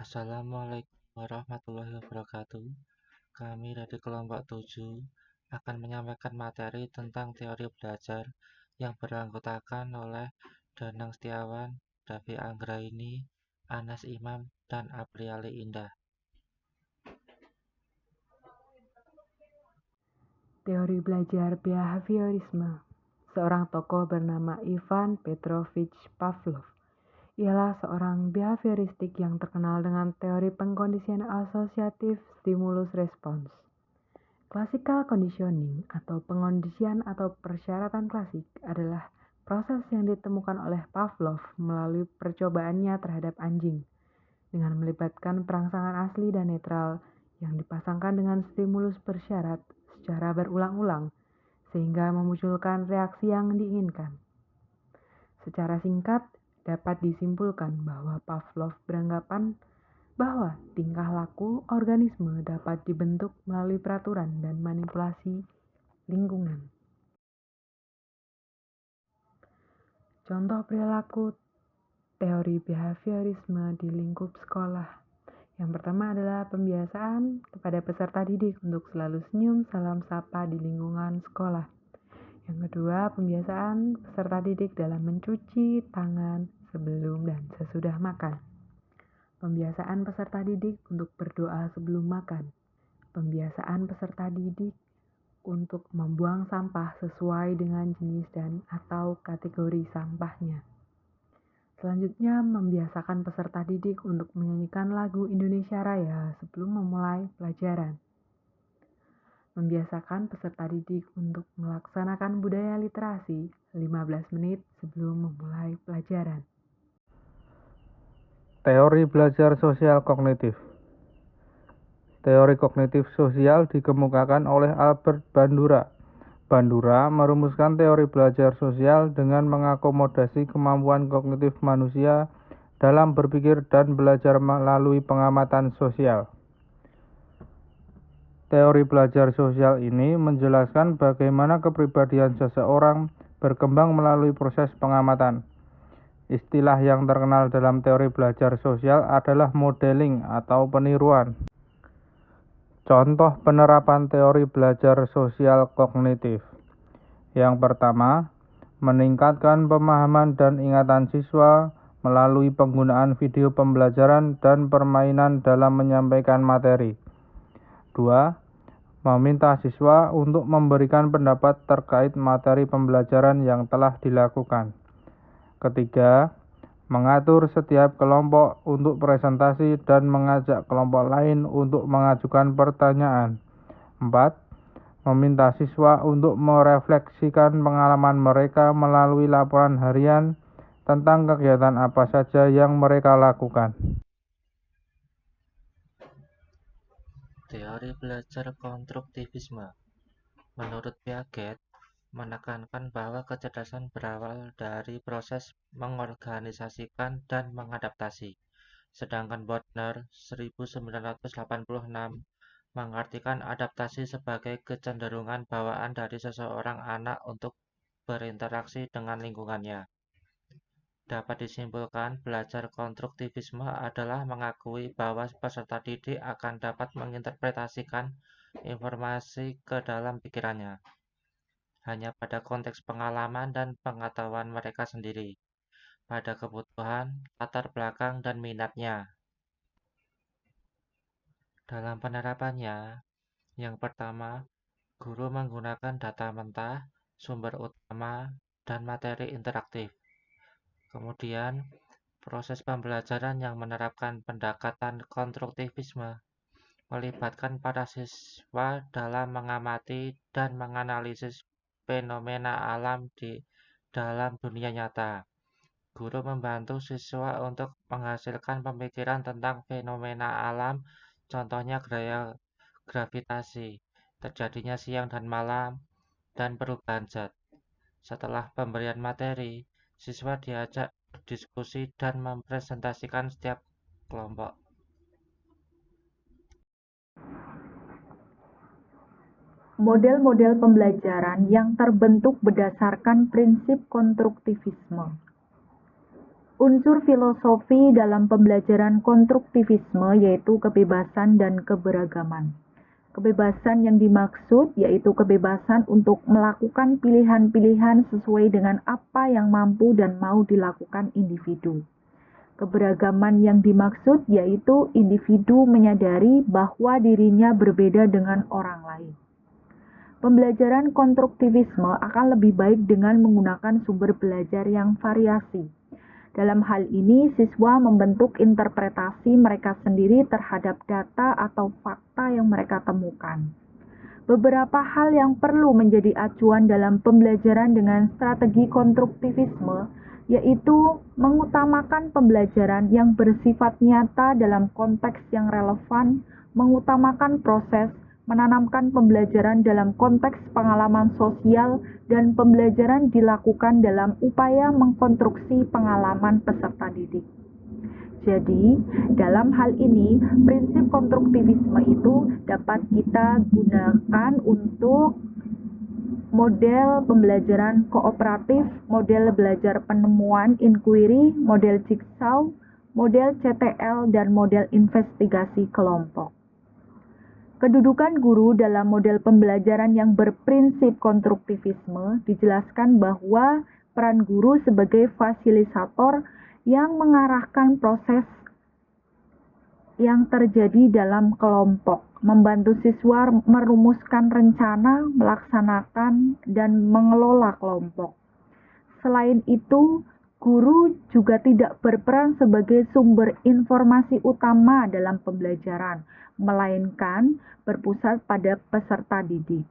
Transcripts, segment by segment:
Assalamualaikum warahmatullahi wabarakatuh. Kami dari kelompok 7 akan menyampaikan materi tentang teori belajar yang beranggotakan oleh Danang Setiawan, Davi Anggraini, Anas Imam, dan Apriali Indah. Teori belajar behaviorisme. Seorang tokoh bernama Ivan Petrovich Pavlov. Ialah seorang behavioristik yang terkenal dengan teori pengkondisian asosiatif stimulus respons. Classical conditioning atau pengondisian atau persyaratan klasik adalah proses yang ditemukan oleh Pavlov melalui percobaannya terhadap anjing dengan melibatkan perangsangan asli dan netral yang dipasangkan dengan stimulus bersyarat secara berulang-ulang sehingga memunculkan reaksi yang diinginkan. Secara singkat, dapat disimpulkan bahwa Pavlov beranggapan bahwa tingkah laku organisme dapat dibentuk melalui peraturan dan manipulasi lingkungan. Contoh perilaku teori behaviorisme di lingkup sekolah. Yang pertama adalah pembiasaan kepada peserta didik untuk selalu senyum salam sapa di lingkungan sekolah. Yang kedua, pembiasaan peserta didik dalam mencuci tangan sebelum dan sesudah makan. Pembiasaan peserta didik untuk berdoa sebelum makan. Pembiasaan peserta didik untuk membuang sampah sesuai dengan jenis dan atau kategori sampahnya. Selanjutnya, membiasakan peserta didik untuk menyanyikan lagu Indonesia Raya sebelum memulai pelajaran. Membiasakan peserta didik untuk melaksanakan budaya literasi 15 menit sebelum memulai pelajaran. Teori belajar sosial kognitif. Teori kognitif sosial dikemukakan oleh Albert Bandura. Bandura merumuskan teori belajar sosial dengan mengakomodasi kemampuan kognitif manusia dalam berpikir dan belajar melalui pengamatan sosial. Teori belajar sosial ini menjelaskan bagaimana kepribadian seseorang berkembang melalui proses pengamatan. Istilah yang terkenal dalam teori belajar sosial adalah modeling atau peniruan. Contoh penerapan teori belajar sosial kognitif. Yang pertama, meningkatkan pemahaman dan ingatan siswa melalui penggunaan video pembelajaran dan permainan dalam menyampaikan materi. 2. Meminta siswa untuk memberikan pendapat terkait materi pembelajaran yang telah dilakukan. Ketiga, mengatur setiap kelompok untuk presentasi dan mengajak kelompok lain untuk mengajukan pertanyaan. 4. Meminta siswa untuk merefleksikan pengalaman mereka melalui laporan harian tentang kegiatan apa saja yang mereka lakukan. Teori belajar konstruktivisme. Menurut Piaget, menekankan bahwa kecerdasan berawal dari proses mengorganisasikan dan mengadaptasi. Sedangkan Bodner 1986 mengartikan adaptasi sebagai kecenderungan bawaan dari seseorang anak untuk berinteraksi dengan lingkungannya. Dapat disimpulkan, belajar konstruktivisme adalah mengakui bahwa peserta didik akan dapat menginterpretasikan informasi ke dalam pikirannya hanya pada konteks pengalaman dan pengetahuan mereka sendiri, pada kebutuhan, latar belakang, dan minatnya. Dalam penerapannya, yang pertama, guru menggunakan data mentah, sumber utama, dan materi interaktif. Kemudian, proses pembelajaran yang menerapkan pendekatan konstruktivisme melibatkan para siswa dalam mengamati dan menganalisis fenomena alam di dalam dunia nyata. Guru membantu siswa untuk menghasilkan pemikiran tentang fenomena alam, contohnya gaya gravitasi, terjadinya siang dan malam, dan perubahan zat. Setelah pemberian materi, siswa diajak berdiskusi dan mempresentasikan setiap kelompok. Model-model pembelajaran yang terbentuk berdasarkan prinsip konstruktivisme. Unsur filosofi dalam pembelajaran konstruktivisme yaitu kebebasan dan keberagaman. Kebebasan yang dimaksud yaitu kebebasan untuk melakukan pilihan-pilihan sesuai dengan apa yang mampu dan mau dilakukan individu. Keberagaman yang dimaksud yaitu individu menyadari bahwa dirinya berbeda dengan orang lain. Pembelajaran konstruktivisme akan lebih baik dengan menggunakan sumber belajar yang variasi. Dalam hal ini, siswa membentuk interpretasi mereka sendiri terhadap data atau fakta yang mereka temukan. Beberapa hal yang perlu menjadi acuan dalam pembelajaran dengan strategi konstruktivisme, yaitu mengutamakan pembelajaran yang bersifat nyata dalam konteks yang relevan, mengutamakan proses, menanamkan pembelajaran dalam konteks pengalaman sosial, dan pembelajaran dilakukan dalam upaya mengkonstruksi pengalaman peserta didik. Jadi, dalam hal ini, prinsip konstruktivisme itu dapat kita gunakan untuk model pembelajaran kooperatif, model belajar penemuan inquiry, model jigsaw, model CTL, dan model investigasi kelompok. Kedudukan guru dalam model pembelajaran yang berprinsip konstruktivisme dijelaskan bahwa peran guru sebagai fasilitator yang mengarahkan proses yang terjadi dalam kelompok, membantu siswa merumuskan rencana, melaksanakan, dan mengelola kelompok. Selain itu, guru juga tidak berperan sebagai sumber informasi utama dalam pembelajaran, melainkan berpusat pada peserta didik.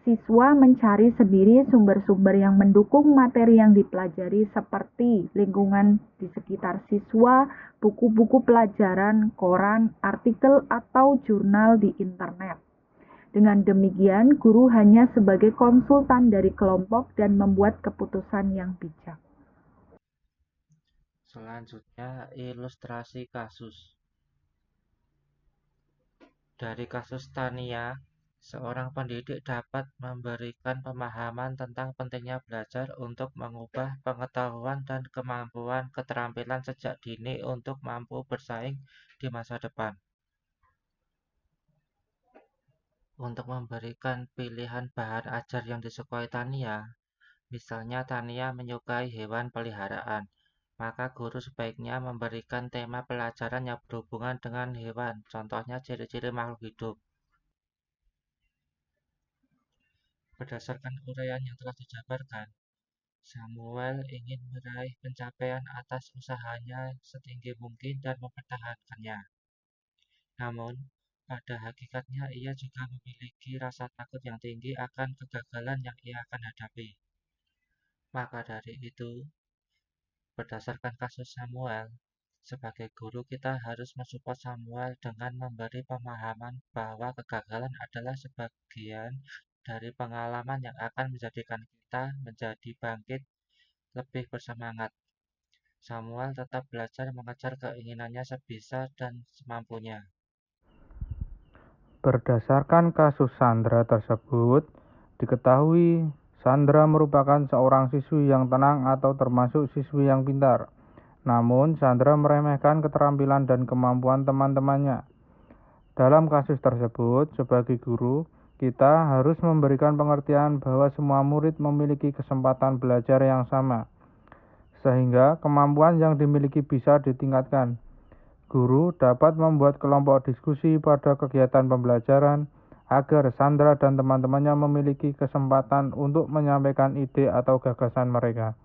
Siswa mencari sendiri sumber-sumber yang mendukung materi yang dipelajari seperti lingkungan di sekitar siswa, buku-buku pelajaran, koran, artikel, atau jurnal di internet. Dengan demikian, guru hanya sebagai konsultan dari kelompok dan membuat keputusan yang bijak. Selanjutnya, ilustrasi kasus. Dari kasus Tania, seorang pendidik dapat memberikan pemahaman tentang pentingnya belajar untuk mengubah pengetahuan dan kemampuan keterampilan sejak dini untuk mampu bersaing di masa depan. Untuk memberikan pilihan bahan ajar yang disukai Tania, misalnya Tania menyukai hewan peliharaan, maka guru sebaiknya memberikan tema pelajaran yang berhubungan dengan hewan, contohnya ciri-ciri makhluk hidup. Berdasarkan uraian yang telah dijabarkan, Samuel ingin meraih pencapaian atas usahanya setinggi mungkin dan mempertahankannya. Namun, pada hakikatnya ia juga memiliki rasa takut yang tinggi akan kegagalan yang ia akan hadapi. Maka dari itu, berdasarkan kasus Samuel, sebagai guru kita harus mensupport Samuel dengan memberi pemahaman bahwa kegagalan adalah sebagian dari pengalaman yang akan menjadikan kita menjadi bangkit, lebih bersemangat. Samuel tetap belajar mengejar keinginannya sebisa dan semampunya. Berdasarkan kasus Sandra tersebut, diketahui Sandra merupakan seorang siswi yang tenang atau termasuk siswi yang pintar. Namun, Sandra meremehkan keterampilan dan kemampuan teman-temannya. Dalam kasus tersebut, sebagai guru, kita harus memberikan pengertian bahwa semua murid memiliki kesempatan belajar yang sama, sehingga kemampuan yang dimiliki bisa ditingkatkan. Guru dapat membuat kelompok diskusi pada kegiatan pembelajaran agar Sandra dan teman-temannya memiliki kesempatan untuk menyampaikan ide atau gagasan mereka.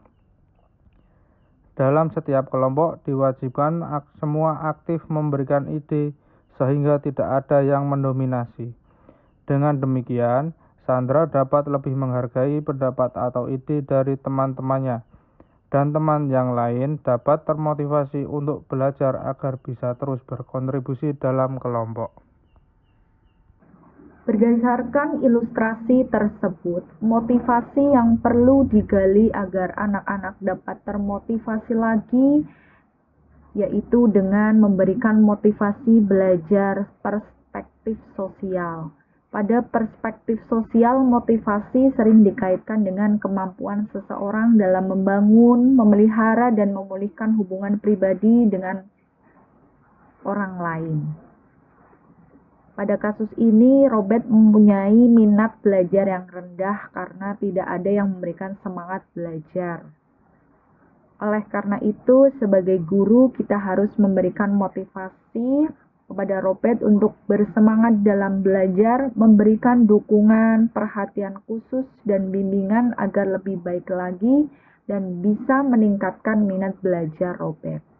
Dalam setiap kelompok diwajibkan semua aktif memberikan ide sehingga tidak ada yang mendominasi. Dengan demikian, Sandra dapat lebih menghargai pendapat atau ide dari teman-temannya, dan teman yang lain dapat termotivasi untuk belajar agar bisa terus berkontribusi dalam kelompok. Berdasarkan ilustrasi tersebut, motivasi yang perlu digali agar anak-anak dapat termotivasi lagi yaitu dengan memberikan motivasi belajar perspektif sosial. Pada perspektif sosial, motivasi sering dikaitkan dengan kemampuan seseorang dalam membangun, memelihara, dan memulihkan hubungan pribadi dengan orang lain. Pada kasus ini, Robert mempunyai minat belajar yang rendah karena tidak ada yang memberikan semangat belajar. Oleh karena itu, sebagai guru, kita harus memberikan motivasi kepada Robert untuk bersemangat dalam belajar, memberikan dukungan, perhatian khusus, dan bimbingan agar lebih baik lagi dan bisa meningkatkan minat belajar Robert.